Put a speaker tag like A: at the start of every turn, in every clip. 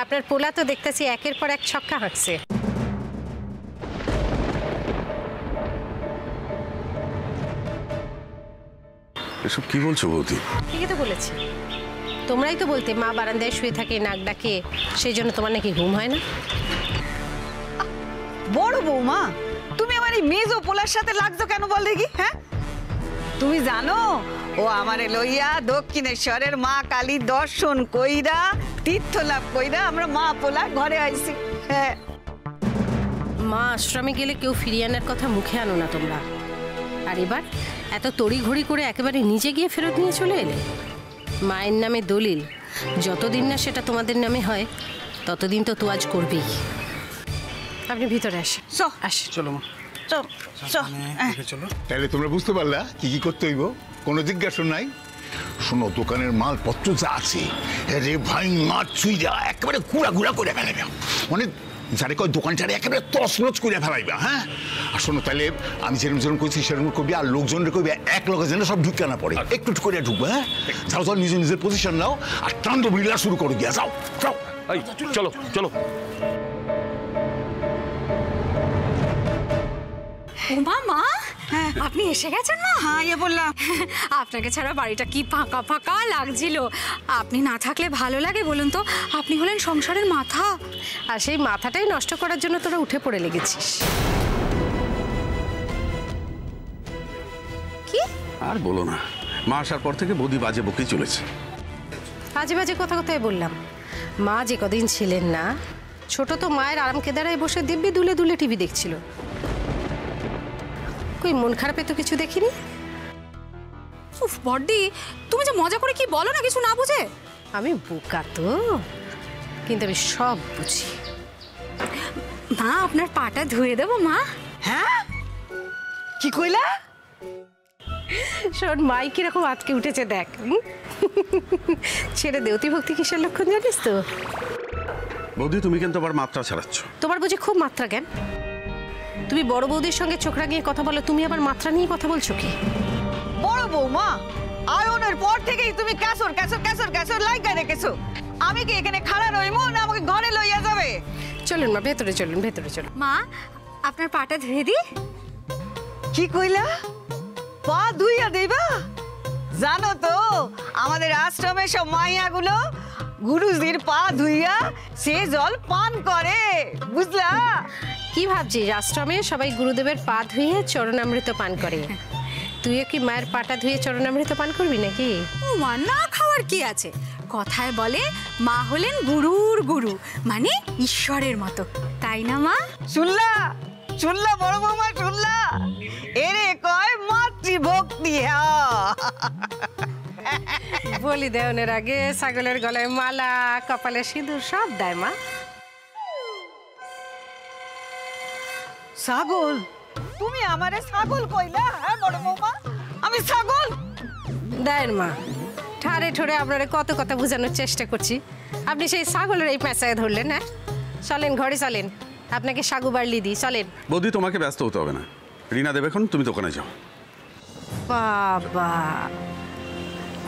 A: আপনার পোলা তো দেখতেছি একের পর এক ছক্কা হাঁকছে।
B: এসব কি বলছো বৌদি?
A: ঠিকই তো বলেছি, তোমরাই তো বলতে মা বারান্দায় শুয়ে থাকে নাক ডাকে, সেই জন্য তোমার নাকি ঘুম হয় না।
C: বড় বৌমা, তুমি আমার এই মেজো পোলার সাথে লাগছো কেন বল দেখি? হ্যাঁ, তুমি জানো ও আমারে লইয়া দক্ষিণেশ্বরের মা কালী দর্শন কইরা তীর্থ লাভ কইরা আমরা মা পোলা ঘরে আইছি। হ্যাঁ,
A: মা আশ্রমে গেলে কেউ ফিরিয়ে আনার কথা মুখে আনো না তোমরা। আর এবার এত তড়িঘড়ি করে একেবারে নিজে গিয়ে ফেরত নিয়ে চলে এলে। মায়ের নামে দলিল যতদিন না সেটা তোমাদের নামে হয় ততদিন তো তোয়াজ করবেই। আপনি ভিতরে আসেন।
B: চলো মা,
C: চলো।
D: তাহলে তোমরা বুঝতে পারলা কি কি করতে হইব? কোনো জিজ্ঞাসা নাই। শোনো, দোকানের মালপত্র যা আছে রে ভাই, মাছ ছুঁইরা একেবারে গুড়া গুড়া করে ফেলাইবা। মানে যারে কয় দোকানটারে একেবারে তছনছ করে ফেলাইবা। হ্যাঁ, আর শোনো, তাহলে আমি যেরকম করছি সেরকম করবি, আর লোকজনের করবি এক লগে যেন সব ঢুকে না পড়ে, একটু একটু করে ঢুকবে। হ্যাঁ, যাও যাও, নিজের নিজের পজিশন নাও আর তাণ্ডব লীলা শুরু করো গিয়া। যাও যাও,
B: চলো চলো।
E: মা মা, আপনি এসে গেছেন? মা,
C: হ্যাঁ, ইয়ে বললাম।
E: আপনাকে ছাড়া বাড়িটা কি ফাঁকা ফাঁকা লাগছিল। আপনি না থাকলে ভালো লাগে বলুন তো? আপনি হলেন সংসারের মাথা,
A: আর সেই মাথাটাই নষ্ট করার জন্য তোরা উঠে পড়ে লেগেছিস।
E: কি
B: আর বলো না, মা আসার পর থেকে বৌদি বাজে বকেই চলেছে।
A: বাজে বাজে কথা কথাই বললাম। মা যে কদিন ছিলেন না, ছোট তো মায়ের আরাম কেদারায় বসে দিব্যি দুলে দুলে টিভি দেখছিল। কই মন খারাপে তো কিছু দেখিনি।
E: উফ বড়দি, তুমি যে মজা করে কি বলো না কিছু না বুঝে।
A: আমি বোকা তো, কিন্তু আমি সব বুঝি।
E: মা, আপনার পাটা ধুয়ে দেবো মা?
C: হ্যাঁ, কি কইলা?
A: শোন, মাই কিরকম আটকে উঠেছে দেখ। ছেড়ে দেউতি ভক্তি কিসের লক্ষণ জানিস তো?
B: বৌদি তুমি কিন্তু আবার মাত্রা ছাড়াচ্ছ।
A: তোমার বুঝি খুব মাত্রা জ্ঞান। তুমি বড় বৌদির সঙ্গে চোখ রাঙিয়ে কথা বলো, তুমি আবার মাত্রা নিয়ে কথা বলছো কি?
C: বড় বৌমা, আয়নের পর থেকেই তুমি ক্যাসর ক্যাসর ক্যাসর ক্যাসর লাইগা রেখেছো। আমি কি এখানে খাড়া রইমু না আমাকে ঘরে লইয়া যাবে?
A: চলুন মা, ভেতরে চলুন, ভেতরে চলুন।
E: মা, আপনার পাটা ধুয়ে দিই?
C: কি কইলা? পা ধুইয়া দেবা? জানো তো আমাদের আশ্রমে সব মাইয়াগুলো গুরুজির পা ধুইয়া সে জল পান করে, বুঝলা?
A: কি ভাবছিস, আশ্রমে সবাই গুরুদেবের পা ধুয়ে চরণামৃত পান করে, তুইও কি মায়ের পাটা ধুয়ে চরণামৃত পান করবি নাকি?
E: ও মা, না খাওয়ার কি আছে? কথায় বলে মা হলেন গুরুর গুরু, মানে ঈশ্বরের মতো, তাই না মা?
C: শুনলা শুনলা বড় বৌমা, শুনলা? এরে কয় মাতৃভক্তি।
A: বলি দেওয়ানের আগে ছাগলের গলায় মালা, কপালে সিঁদুর সব দেয় মা।
C: ছাগল? তুমি আমারে ছাগল কইলা? হ্যাঁ বড় বৌমা, আমি ছাগল?
A: দেন মা, ঠারে ঠোরে আপনারা কত কথা বোঝানোর চেষ্টা করছি, আপনি সেই ছাগলের এই পেঁচায় ধরলেন। হ্যাঁ, চলেন ঘরে চলেন, আপনাকে সাগু বাড়লি দিই, চলেন।
B: বৌদি তোমাকে ব্যস্ত হতে হবে না, রিনা দেবে, এখন তুমি দোকানে যাও।
A: বাবা,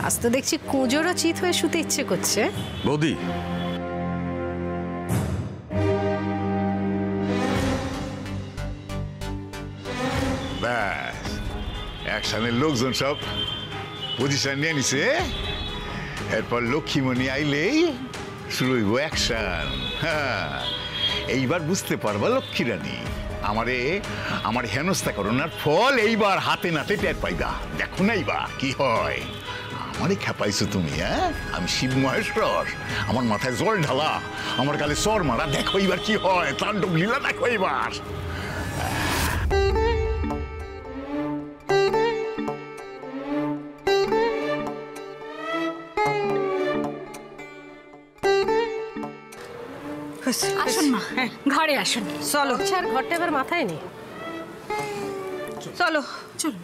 A: আজ তো দেখছি কুঁজোরও চিত হয়ে শুতে ইচ্ছে করছে।
B: বৌদি,
D: ব্যাস, একসানের লোকজন সব পজিশন নিয়ে নিছে। এরপর লক্ষ্মীমণি আইলেই শুরু হইব অ্যাকশন। হ্যাঁ, এইবার বুঝতে পারবা লক্ষ্মী রানী, আমার হেনস্থা করোনার ফল এইবার হাতে নাতে টের পাইবা। দেখো না এইবার কি হয়। আমারে খেপাইছো তুমি। হ্যাঁ, আমি শিব মহেশ্বর, আমার মাথায় জল ঢালা, আমার গালে চর মারা। দেখো এইবার কি হয়, তাণ্ডব লীলা দেখো এইবার।
E: আসুন মা, ঘরে আসুন।
C: চলো
A: আর ঘরটা এবার মাথায় নেই।
C: চলো
E: চলুন।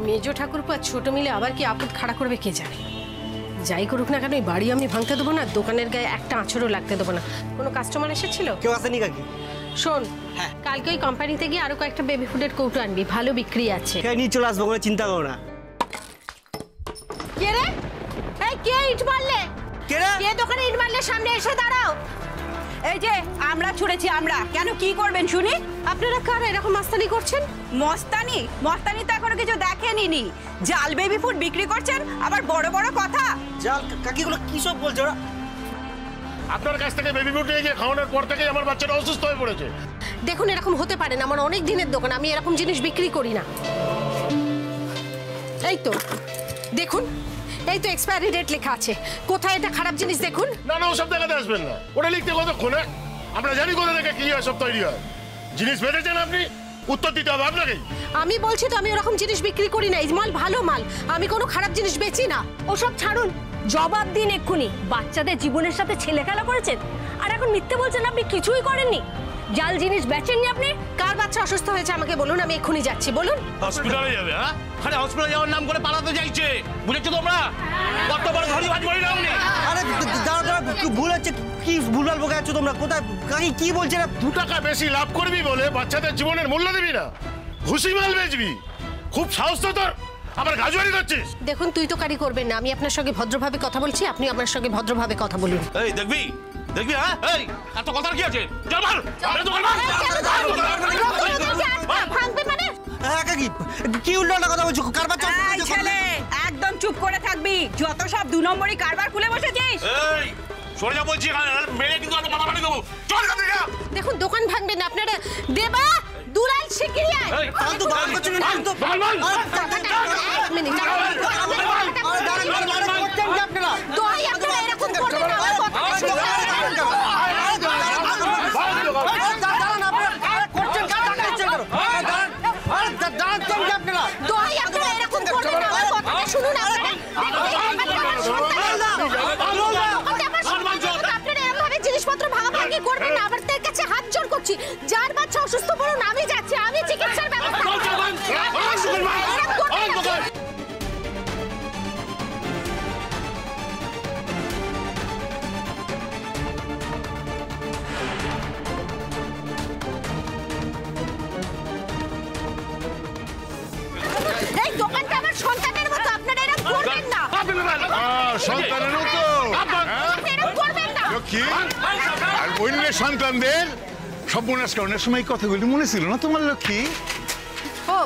A: মেজো ঠাকুরপো আর ছোট মিলে আবার কি আপদ খাড়া করবে কে জানে। যাই করুক না কেন, এই বাড়ি আমি ভাঙতে দেবো না, দোকানের গায়ে একটা আঁচড়ও লাগতে দেবো না। কোনো কাস্টমার এসেছিল?
F: কেউ আসেনি কাকি?
A: শোন, কালকে ওই কোম্পানিতে গিয়ে আরো কয়েকটা বেবি ফুডের কৌটো আনবি, ভালো বিক্রি আছে।
F: নিয়ে চলে আসবো, কোনো চিন্তা করো না।
C: কে রে? এই
A: কে ইট মারলে? কে দোকানে ইট মারলে? সামনে এসে দাঁড়াও।
F: এই যে আমরা ছুড়েছি আমরা, কেন কি করবেন শুনি?
A: আপনারা কারা এরকম মাস্তানি করছেন?
F: মস্তানি মস্তানি তো এখনো কিছু দেখেনি। জাল বেবি ফুড বিক্রি করছেন, আবার বড় বড় কথা।
G: জাল কাকিগুলো কি সব বলছো ওরা?
H: আপনার কাছ থেকে বেবি ফুড নিয়ে গিয়ে খাওয়ানোর পর থেকে আমার বাচ্চাটা অসুস্থ হয়ে পড়েছে।
A: দেখুন, এরকম হতে পারে না। আমার অনেক দিনের দোকান, আমি এরকম জিনিস বিক্রি করি না। এই তো দেখুন, এই তো এক্সপায়ারি ডেট লেখা আছে। কোথায় এটা খারাপ জিনিস দেখুন।
H: না না, ওসব দেখাতে আসবেন না। ওটা লিখতে কতক্ষণ? আমরা জানি কোথা থেকে কি হয় সব তৈরি হয়। জিনিস বেচেছেন আপনি, উত্তর দিতে হবে আপনাকে।
A: আমি বলছি তো, আমি ওরকম জিনিস বিক্রি করি না। এই মাল ভালো মাল, আমি কোনো খারাপ জিনিস বেচি না।
I: ওসব ছাড়ুন, জবাব দিন এক্ষুনি। বাচ্চাদের জীবনের সাথে ছেলে খেলা করেছেন, আর এখন মিথ্যে বলছেন আপনি কিছুই করেননি। জাল জিনিস বেচেননি আপনি।
A: কার বাচ্চা অসুস্থ হয়েছে আমাকে বলুন, আমি এক্ষুনি যাচ্ছি। বলুন।
H: হসপিটালে যাবে? হ্যাঁ,
J: আরে হসপিটালে যাওয়ার নাম করে পালাতে চাইছে, বুঝেছো তোমরা? কত বড় ধরিবাজ বলি না উনি।
G: আরে দাঁড়া, ভুল হচ্ছে। কি ভুলভাল বকে আছো তোমরা? কোথায় কাকি কি বলছে না?
H: 2 টাকা বেশি লাভ করবি বলে বাচ্চাদের জীবনের মূল্য দিবি না, ঘুষি মাল বেচবি? খুব সাহস তো তোর, আবার গাজুয়ারি করছিস।
A: দেখুন, তুই তো কারি করবেন না। আমি আপনার সঙ্গে ভদ্রভাবে কথা বলছি, আপনি আমার সঙ্গে ভদ্রভাবে কথা বলুন।
J: এই দেখবি দেখবি, হ্যাঁ এই এত কথার কি আছে? চল মার, আরে দোকান মার।
A: ভাঙবে মানে?
G: হ্যাঁ কাকি, কি উল্টো কথা বলছো? কার বাচ্চা?
F: এই ছেলে একদম চুপ করে থাকবি। যত সব 2 নম্বরই কারবার খুলে বসেছিস।
J: এই সরে যা বলছি, মেরে কিন্তু আমি মাথা ফাটি দেবো। চল এখান থেকে।
A: দেখুন, দোকান ভাঙবেন না আপনারা। দেবা দুলাল শিগগিরই আয়।
J: এই
G: ফালতু বাল করছো না কিন্তু।
H: বল বল।
A: এক মিনিট।
G: আপনারা
A: দোহাই, আপনারা এরকম করবেন না। আমার কথাটা শুনুন। দোহাই, আপনারা এরকম করবেন না। আমার কথাটা শুনুন। আপনারা এরকমভাবে জিনিসপত্র ভাগাভাগি করবেন না। আমার তার কাছে হাত জোর করছি। যার বাচ্চা অসুস্থ বলুন, আমি যাচ্ছি। আমি চিকিৎসার ব্যবস্থা করছি। এরকম করবেন না। এই দোকানটা আমার সন্তানের মতো, আপনারা এরকম করবেন না।
D: সন্তানেরও তো
A: আপনি এরকম করবেন না।
D: লক্ষ্মী আর অন্য সন্তানদের সর্বনাশ করানোর সময় কথাগুলি মনে ছিল না তোমার লক্ষ্মী?
A: ও,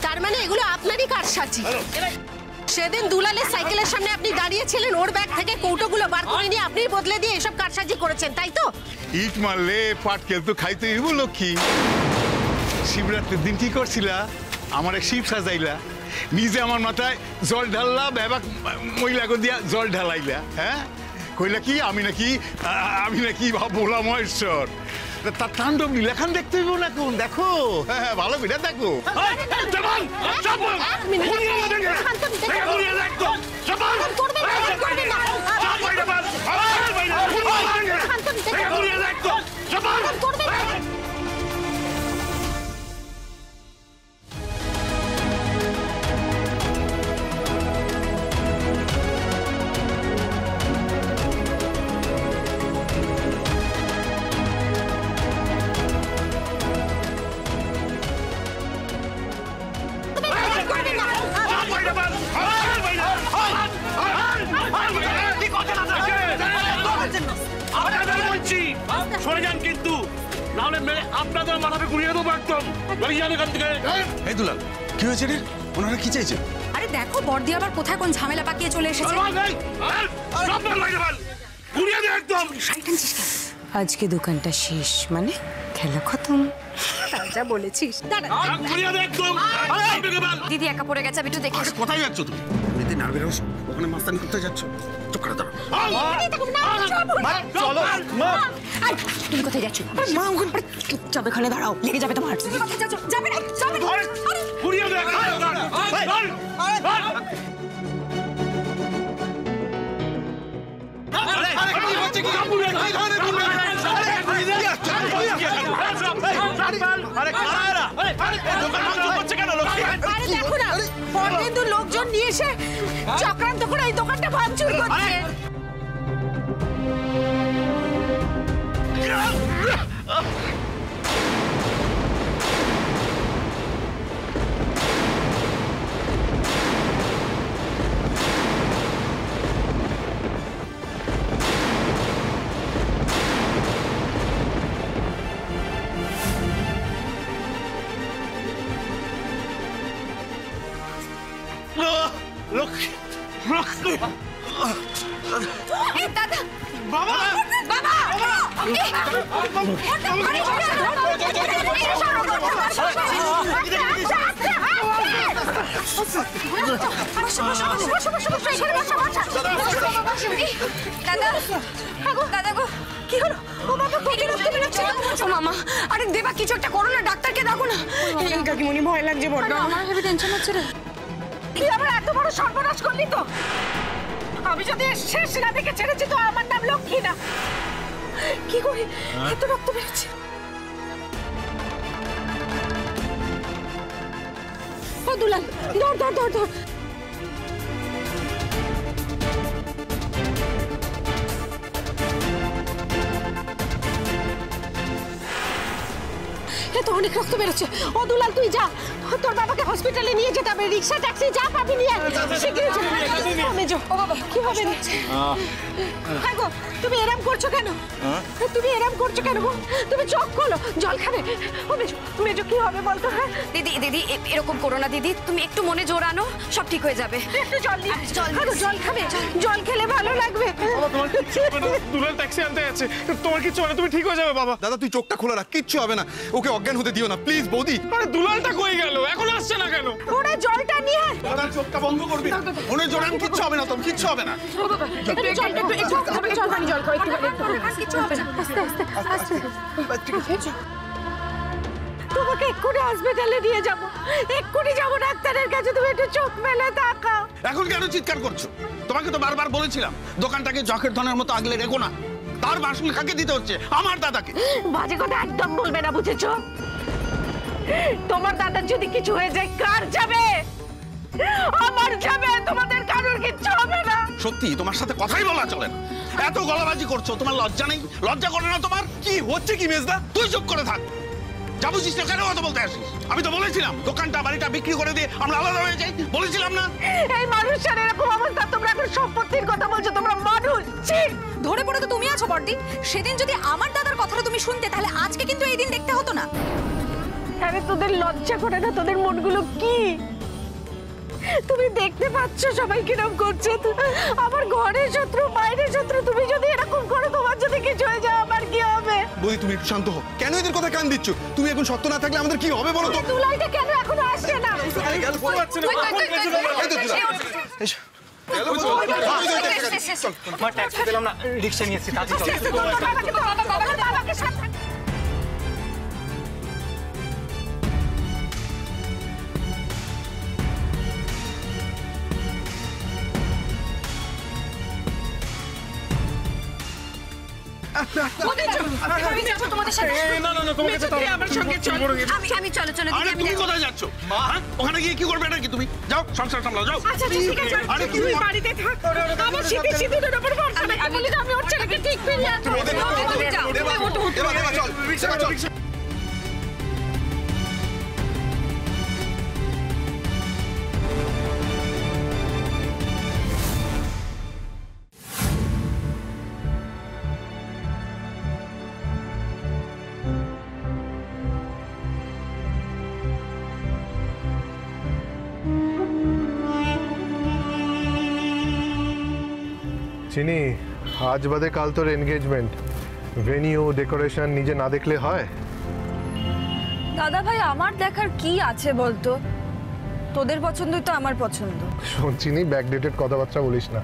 A: তার মানে এগুলো আপনারই কারসাজি। সেদিন দুলালের সাইকেলের সামনে আপনি দাঁড়িয়েছিলেন, ওর ব্যাগ থেকে কৌটোগুলো বার করে নিয়ে আপনি বদলে দিয়ে এসব কারসাজি করেছেন, তাই তো?
D: ইট মারলে পাটকেল তো খাইতে হইব লক্ষ্মী। শিবরাত্রির দিন কি করছিলা? আমার এক শিব সাজাইলা, নিজে আমার মাথায় জল ঢাললা, বেবাক মহিলাকে দিয়া জল ঢালাইলা। হ্যাঁ, কইলা কি আমি নাকি ভোলা মহেশ্বর। তার তাণ্ডব নীলাখান দেখতে হইব না কোন? দেখো, হ্যাঁ ভালো করে দেখো।
A: এক মিনিট। শান্ত দিতে করবেন না। শান্ত দিতে করবেন না।
J: সরে যান কিন্তু, নাহলে মেরে আপনাদের মাথাকে ঘুরিয়ে দেবো একদম। বেরিয়ে যান এখান থেকে।
B: এই দুলাল, কি হয়েছে রে? ওনারা কি চাইছে?
E: আরে দেখো বড়দি আবার কোথায় কোন ঝামেলা পাকিয়ে চলে এসেছে।
J: ঘুরিয়ে দে একদম।
F: আজকে দোকানটা শেষ, মানে খেলা খতম।
A: যা বলেছিস। দাঁড়া।
J: ঘুরিয়ে দে একদম।
E: দিদি একা পড়ে গেছে, আমি একটু দেখে আসি।
B: কোথায় যাচ্ছ তুমি? এতে নার্ভের রস, ওখানে মাস্তানি করতে যাচ্ছ? চুপ করে দাঁড়াও।
G: চলো মা।
F: তুমি কোথায় যাচ্ছ? মা ওখানে চুপচাপ এখানে দাঁড়াও, লেগে যাবে তোমার।
E: যাবে না, যাবে না।
J: ঘুরিয়ে দে একদম।
A: আরে দেখো না, পরদিন লোকজন নিয়ে এসে চক্রান্ত করে এই দোকানটা ভাঙচুর করছে।
E: দাদা বাবা বাবা কি হলো? ও বাবা ও মামা, আরে দেবা কিছু একটা করো না, ডাক্তারকে ডাকো না। কাকিমণি ভয় লাগছে বড়। আমার হেভি টেনশন হচ্ছে রে।
F: কি আবার এত বড় সর্বনাশ করলি তো? আমি যদি শেষ না দেখে ছেড়েছি তো আমার নাম লক্ষ্মী না। কি করি, এত রক্ত বেরোচ্ছে। ও দুলাল, দৌড় দৌড় দৌড় দৌড়। তো অনেক রক্ত বেরোচ্ছে। ও দুলাল তুই যা, তোর বাবাকে হসপিটালে নিয়ে যেতে হবে। রিক্সা ট্যাক্সি যা পাবি নিয়ে শিগগিরই যা। মেজো, ও বাবা কি হবে রে? হ্যাঁ গো, তুমি এরম করছো কেন? তুমি এরম করছো কেন গো? তুমি চোখ খোলো, জল খাবে। ও মেজো, মেজো কি হবে বলতো? হ্যাঁ
E: দিদি দিদি এরকম করো না দিদি, তুমি একটু মনে জোর আনো, সব ঠিক হয়ে যাবে।
F: একটু জল নিয়ে জল খাবে, জল খেলে ভালো লাগবে।
K: দুলাল ট্যাক্সি আনতে যাচ্ছে, তোমার কিছু হবে, তুমি ঠিক হয়ে যাবে বাবা।
L: দাদা তুই চোখটা খোলা রাখ, কিচ্ছু হবে না, ওকে অজ্ঞান হতে দিও না প্লিজ বৌদি।
K: আরে দুলালটা কই গেল, এখন আসছে না কেন?
F: ওরে জলটা নিয়ে আয়।
B: দাদা চোখটা বন্ধ করবি, মনে জোরান কিচ্ছু হবে না, তোর কিচ্ছু হবে না।
F: তোমাকে এক্ষুনি হসপিটালে নিয়ে যাব, এক্ষুনি যাব ডাক্তারের কাছে। তুমি একটু চোখ মেলে তাকাও।
B: এখন কেন চিৎকার করছো? তোমাকে তো বারবার বলেছিলাম দোকানটাকে জখের ধনের মতো আগলে রেখো না। তার মাসুল কাকে দিতে হচ্ছে? আমার দাদাকে।
F: বাজে কথা একদম বলবে না, বুঝেছো? তোমার দাদার যদি কিছু হয়ে যায় কার যাবে? আমার যাবে, তোমাদের কারোর কিচ্ছু হবে না।
B: সত্যি তোমার সাথে কথাই বলা চলে না, এত গলাবাজি করছো, তোমার লজ্জা নেই? লজ্জা করে না তোমার?
L: কি হচ্ছে কি মেজদা?
B: তুই চুপ করে থাক। যা বুঝিস না কেন কথা বলতে আসিস? আমি তো বলেছিলাম দোকানটা বাড়িটা বিক্রি করে দিয়ে আমরা আলাদা হয়ে যাই, বলেছিলাম না?
F: এই মানুষের এরকম অবস্থা, তোমরা এখন সম্পত্তির কথা বলছো? তোমরা মানুষ?
E: ধরে পড়ে তো তুমি আছো বর্দি। সেদিন যদি আমার দাদার কথাটা তুমি শুনতে, তাহলে আজকে কিন্তু এই দিন দেখতে হতো না।
F: আরে তোদের লজ্জা করে না? তোদের মনগুলো কি? তুমি দেখতে পাচ্ছ সবাই কিরকম করছে? আমার ঘরের শত্রু, বাইরের শত্রু। তুমি যদি এরকম করো, তোমার যদি কিছু হয়ে যায়, আমার কি হবে?
L: বৌদি তুমি একটু শান্ত হও, কেন এদের কথা কান দিচ্ছ? তুমি এখন শক্ত না থাকলে আমাদের কি হবে বলো তো?
F: দুলাইটা কেন এখনো আসছে না?
G: ট্যাক্সি দিলাম না, রিক্সা নিয়েছি।
E: আমি চলো চলো।
B: আরে তুমি কোথায় যাচ্ছ? ওখানে গিয়ে কি করবে নাকি? তুমি যাও, সংসার সামলাও, যাও।
F: আচ্ছা ঠিক আছে, তুমি বাড়িতে থাক। আমার শীতে শীতে তোর উপর ভরসা নেই। আমি বলি আমি ওর ছেলেকে ঠিক ফিরিয়ে আনবো।
L: চল।
M: চিনি, আজ বাদে কাল তোর এনগেজমেন্ট, ভেনিউ ডেকোরেশন নিজে না দেখলে হয়?
N: দাদা ভাই আমার দেখার কি আছে বলতো? তোদের পছন্দই তো আমার পছন্দ।
M: শোন চিনি, ব্যাকডেটেড কথাবার্তা বলিস না।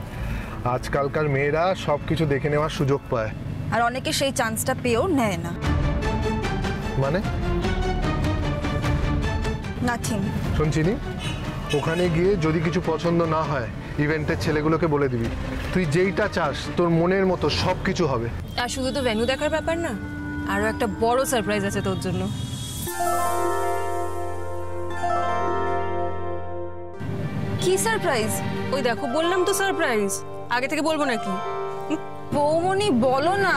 M: আজকালকার মেয়েরা সব কিছু দেখে নেওয়ার সুযোগ পায়,
N: আর অনেকে সেই চান্সটা পেয়েও নেয় না।
M: মানে?
N: নাথিং।
M: শোন চিনি, ওখানে গিয়ে যদি কিছু পছন্দ না হয়, ইভেন্টের ছেলেগুলোকে বলে দিবি তুই যেইটা চাস তোর মনের মতো সব কিছু হবে।
N: আর শুধু তো ভেন্যু দেখার ব্যাপার না, আরো একটা বড় সারপ্রাইজ আছে তোর জন্য। কি সারপ্রাইজ? ওই দেখো বললাম তো সারপ্রাইজ, আগে থেকে বলবো নাকি? বৌমনি বলো না,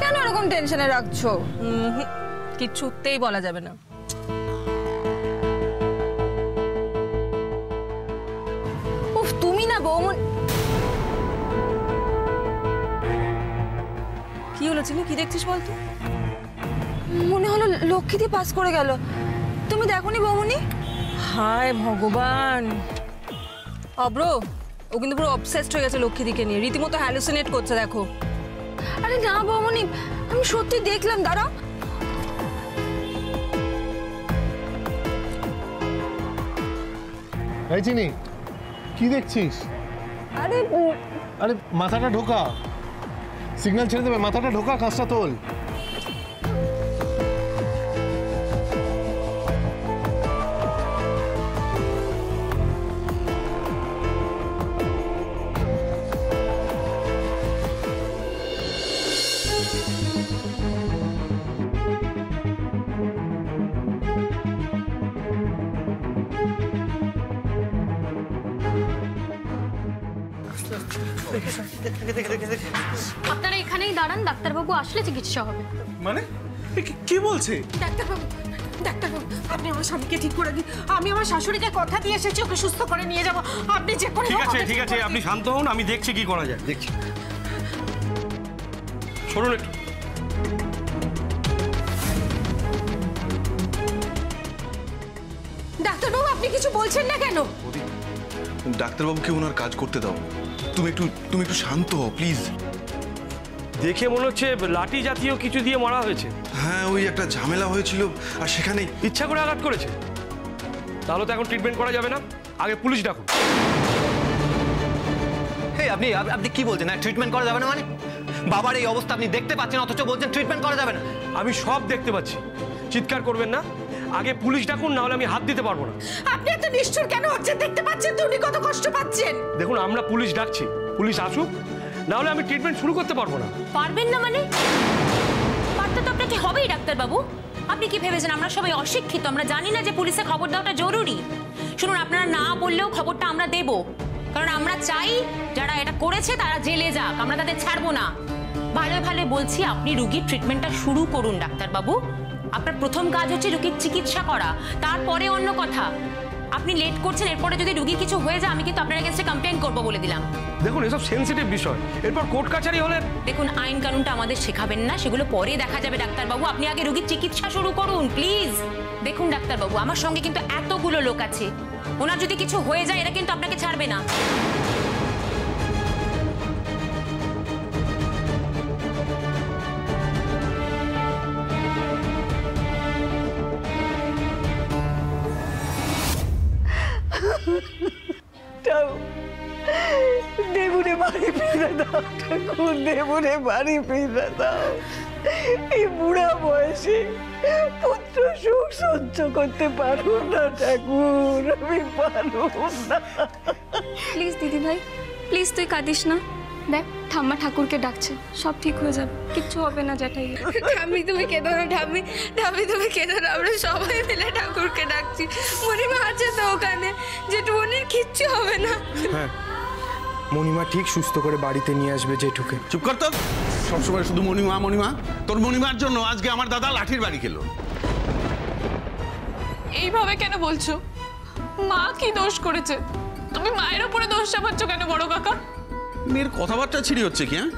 N: কেন এরকম টেনশনে রাখছো? কিচ্ছুতেই বলা যাবে না। উফ তুমি না বৌমনি। কি হলো চিনি, কি দেখছিস বলতো? মনে হলো লক্ষ্মীদি পাস করে গেল। তুমি দেখোনি বৌমনি? হায় ভগবান। অব্র ও কিন্তু পুরো অবসেসড হয়ে গেছে লক্ষ্মীদিকে নিয়ে, রীতিমতো হ্যালুসিনেট করছে দেখো। আরে না বৌমনি, আমি সত্যি দেখলাম, দাঁড়া।
M: এই চিনি, কি দেখছিস?
N: আরে
M: আরে মাথাটা ঢোকা, সিগন্যাল ছেড়ে দেবে, মাথাটা ঢোকা, কাঁচটা তোল।
O: আপনারা এখানেই দাঁড়ান, ডাক্তারবাবু আসলে চিকিৎসা হবে।
K: মানে কি বলছে?
F: ডাক্তারবাবু, ডাক্তারবাবু, আপনি আমার স্বামীকে ঠিক করে দিন। আমি আমার শাশুড়িকে কথা দিয়ে এসেছি ওকে সুস্থ করে নিয়ে যাব। আপনি যে করে
J: ঠিক আছে, ঠিক আছে, আপনি শান্ত হন, আমি দেখছি কি করা যায়, দেখছি। সরুন একটু।
F: ডাক্তারবাবু, আপনি কিছু বলছেন না কেন?
L: ডাক্তারবাবুকে ওনার কাজ করতে দাও। তুমি একটু শান্ত হও প্লিজ।
J: দেখে মনে হচ্ছে লাঠি জাতীয় কিছু দিয়ে মারা হয়েছে।
L: হ্যাঁ, ওই একটা ঝামেলা হয়েছিল আর সেখানেই
J: ইচ্ছা করে আঘাত করেছে। তাহলে তো এখন ট্রিটমেন্ট করা যাবে না, আগে পুলিশ ডাকুন।
G: আপনি আপনি কি বলছেন? ট্রিটমেন্ট করা যাবে না মানে? বাবার এই অবস্থা আপনি দেখতে পাচ্ছেন, অথচ বলছেন ট্রিটমেন্ট করা যাবে না।
J: আমি সব দেখতে পাচ্ছি, চিৎকার করবেন না, আগে পুলিশ ডাকুন, না হলে আমি হাত দিতে পারবো না।
F: আপনি এত নিষ্ঠুর কেন হচ্ছেন? দেখতে পাচ্ছেন তো উনি কত কষ্ট পাচ্ছেন।
J: দেখুন, আমরা পুলিশ ডাকছি, পুলিশ আসুক, না হলে আমি ট্রিটমেন্ট শুরু করতে পারবো না।
O: পারবেন না মানে? পারতে তো আপনাকে হবেই ডাক্তারবাবু। আপনি কি ভেবেছেন আমরা সবাই অশিক্ষিত? আমরা জানি না যে পুলিশে খবর দেওয়াটা জরুরি? শুনুন, আপনারা না বললেও খবরটা আমরা দেব, কারণ আমরা চাই যারা এটা করেছে তারা জেলে যাক, আমরা তাদের ছাড়বো না। ভালো ভালো বলছি, আপনি রুগীর ট্রিটমেন্টটা শুরু করুন ডাক্তারবাবু। আপনার প্রথম কাজ হচ্ছে রুগীর চিকিৎসা করা, তারপরে অন্য কথা। আপনি লেট করছেন, এরপরে যদি রুগীর কিছু হয়ে যায় আমি কিন্তু আপনার এগেইনস্টে কমপ্লেইন করব বলে দিলাম।
J: দেখুন, এসব সেনসিটিভ বিষয়, এরপর কোর্ট কাছারি হলে।
O: দেখুন, আইন কানুনটা আমাদের শেখাবেন না, সেগুলো পরে দেখা যাবে ডাক্তারবাবু। আপনি আগে রুগীর চিকিৎসা শুরু করুন প্লিজ। দেখুন ডাক্তারবাবু, আমার সঙ্গে কিন্তু এতগুলো লোক আছে, ওনার যদি কিছু হয়ে যায় এরা কিন্তু আপনাকে ছাড়বে না।
C: দেবুরে বাড়ি ফিরে দাও ঠাকুর, দেবুরে বাড়ি ফিরে দাও। এই বুড়া বয়সে পুত্র সুখ সহ্য করতে পারবো না ঠাকুর, আমি পারবো না।
P: প্লিজ দিদি ভাই, প্লিজ তুই কাঁদিস না। দেখ ঠাম্মা ঠাকুরকে ডাকছে, সব ঠিক হয়ে যাবে, কিচ্ছু হবে না জ্যাঠাই।
N: ঠাম্মি তুমি কেঁদো না, ঠাম্মি ঠাম্মি তুমি কেঁদো না, আমরা সবাই মিলে ঠাকুরকে ডাকছি। মণিমা আছে তো ওখানে, জেঠুমনির কিচ্ছু হবে না।
K: হ্যাঁ, মণিমা ঠিক সুস্থ করে বাড়িতে নিয়ে আসবে জেঠুকে।
B: চুপ কর তো, সবসময় শুধু মণিমা মণিমা। তোর মণিমার জন্য আজকে আমার দাদা লাঠির বাড়ি খেলো।
E: এইভাবে কেন বলছো? মা কি দোষ করেছে? তুমি মায়ের উপরে দোষ চাপাচ্ছ কেন বড় কাকা?
B: মেয়ের কথাবার্তা ছিড়ি হচ্ছে কি? হ্যাঁ,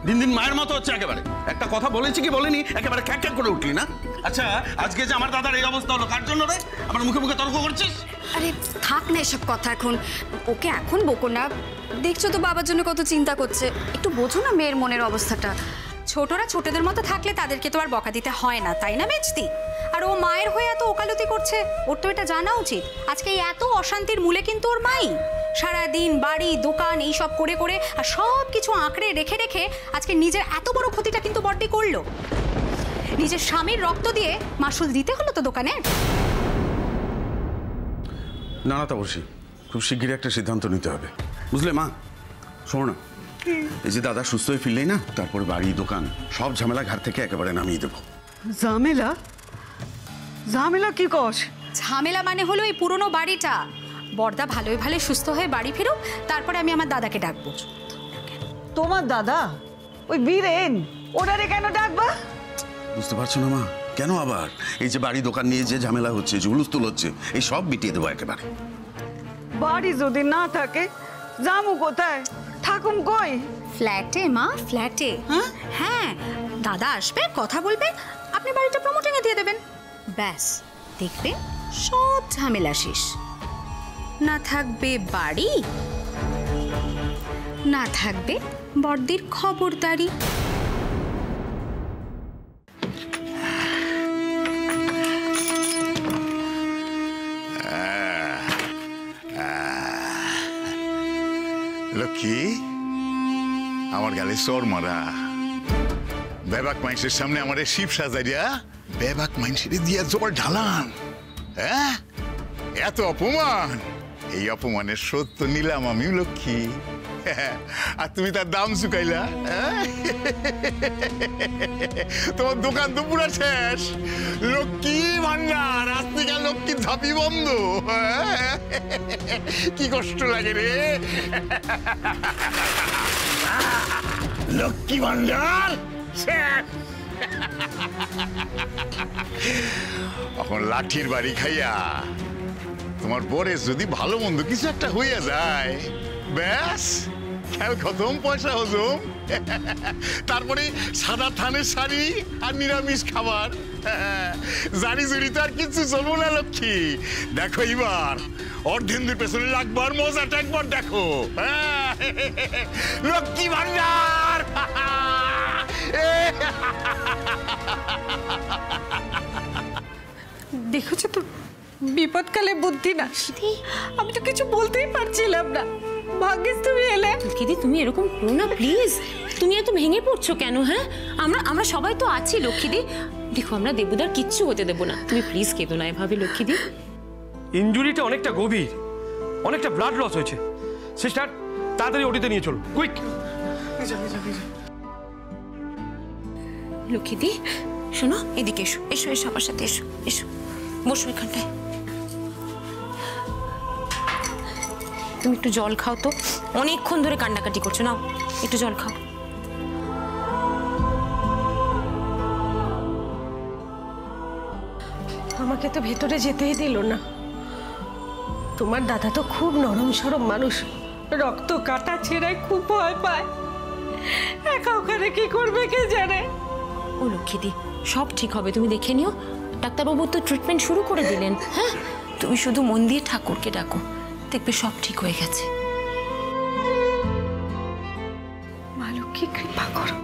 B: দিন দিন মায়ের মতো হচ্ছে একেবারে। একটা কথা বলেছি কি বলেনি, একেবারে খ্যাক খ্যাক করে উঠলি না। আচ্ছা, আজকে যে আমার দাদার এই অবস্থা হলো কার জন্য রে? আমার মুখে মুখে তর্ক করছিস?
P: আরে থাক না এসব কথা, এখন ওকে এখন বকো না। দেখছো তো বাবার জন্য কত চিন্তা করছে, একটু বোঝো না মেয়ের মনের অবস্থাটা। ছোটরা ছোটদের মতো থাকলে তাদেরকে তো আর বকা দিতে হয় না, তাই না মেজদি? আর ও মায়ের হয়ে এত ওকালতি করছে, ওর তো এটা জানা উচিত। আজকে এই এত অশান্তির মূলে কিন্তু ওর মাই। সারাদিন বাড়ি দোকান এইসব করে করে আর সব কিছু আঁকড়ে রেখে রেখে আজকে নিজের এত বড় ক্ষতিটা কিন্তু বড্ডি করলো। নিজের স্বামীর রক্ত দিয়ে মাসুল দিতে হলো তো দোকানে।
B: না না, তা বসি, খুব শিগগিরই একটা সিদ্ধান্ত নিতে হবে, বুঝলে মা? শোনো না, এই যে দাদা সুস্থ হয়ে ফিরলেই না, তারপরে বাড়ি দোকান সব ঝামেলা ঘাট থেকে একেবারে নামিয়ে দেবো।
C: ঝামেলা? ঝামেলা কি কস?
P: ঝামেলা মানে হলো এই পুরনো বাড়িটা। বড়দা ভালোই ভালো সুস্থ হয়ে বাড়ি ফিরুক, তারপরে আমি আমার দাদাকে ডাকবো।
C: তোমার দাদা? ওই বীরেন, ওনারে কেন ডাকবা?
B: বুঝতে পারছো না মা, কেন আবার এই যে বাড়ি দোকান নিয়ে যে ঝামেলা হচ্ছে, যে হুলস্থুল হচ্ছে, এই সব মিটিয়ে দেবো একেবারে।
C: বাড়ি যদি না থাকে জামু কোথায়, থাকুম কই?
P: ফ্ল্যাটে মা, ফ্ল্যাটে। হ্যাঁ, দাদা আসবে, কথা বলবে, আপনি বাড়িটা প্রমোটিং এ দিয়ে দেবেন, ব্যাস দেখবেন সব ঝামেলা শেষ। না থাকবে বাড়ি, না থাকবে বড়দির খবরদারি।
D: লক্ষ্মী, আমার গালে চর মারা বেবাক মাইন্সের সামনে আমার শিব সাজাইয়া বেবাক মাইন্সের দিয়া জোর ঢালান। হ্যাঁ, এত অপমান, এই অপমানের সত্য নিলাম আমি লক্ষ্মী, আর তুমি তার দাম চুকাইলা। তোমার দোকান তো পুরো শেষ। লক্ষ্মী ভান্ডার আজ থেকে লক্ষ্মী ঝাঁপি বন্ধ। কি কষ্ট লাগে রে। লক্ষ্মী ভান্ডার শেষ। এখন লাঠির বাড়ি খাইয়া তোমার বরে যদি ভালো মন্দ কিছু একটা হইয়া যায়, ব্যাস খেল খতম, পয়সা হজম। তারপরে সাদা থানের শাড়ি আর নিরামিষ খাবার। জারি জুড়ি তো আর কিছু চলবো না লক্ষ্মী। দেখো এবার অর্ধেন্দুর পেছনে লাগবার মজাটা একবার দেখো। লক্ষ্মী ভান্ডার।
F: দেখেছো তো বিপদকালে বুদ্ধি না। আমি তো কিছু বলতেই পারছিলাম না, ভাগ্যিস তুমি এলে।
O: লক্ষ্মীদি তুমি এরকম করো না প্লিজ। তুমি এত ভেঙে পড়ছো কেন? হ্যাঁ, আমরা সবাই তো আছি লক্ষ্মীদি। দেখো আমরা দেবুদার কিচ্ছু হতে দেবো না, তুমি প্লিজ কেঁদো না এভাবে লক্ষ্মীদি।
K: ইনজুরিটা অনেকটা গভীর, অনেকটা ব্লাড লস হয়েছে। সিস্টার তাড়াতাড়ি ওটিতে নিয়ে চলো, কুইক।
O: লক্ষ্মীদি শোনো, এদিকে এসো, এসো এসো আমার সাথে এসো, এসো বসো এখানটায়। তুমি একটু জল খাও তো, অনেকক্ষণ ধরে কান্নাকাটি করছো, নাও একটু জল খাও।
F: আমাকে তো ভেতরে যেতেই দিল না। তোমার দাদা তো খুব নরম সরম মানুষ, রক্ত কাটা ছেড়ায় খুব ভয় পায়। একা ওখানে কি করবে কে জানে।
O: ও লক্ষ্মীদি সব ঠিক হবে, তুমি দেখে নিও। ডাক্তারবাবু তো ট্রিটমেন্ট শুরু করে দিলেন। হ্যাঁ, তুমি শুধু মন দিয়ে ঠাকুরকে ডাকো, দেখবে সব ঠিক হয়ে গেছে।
F: মা লক্ষ্মী কৃপা করো।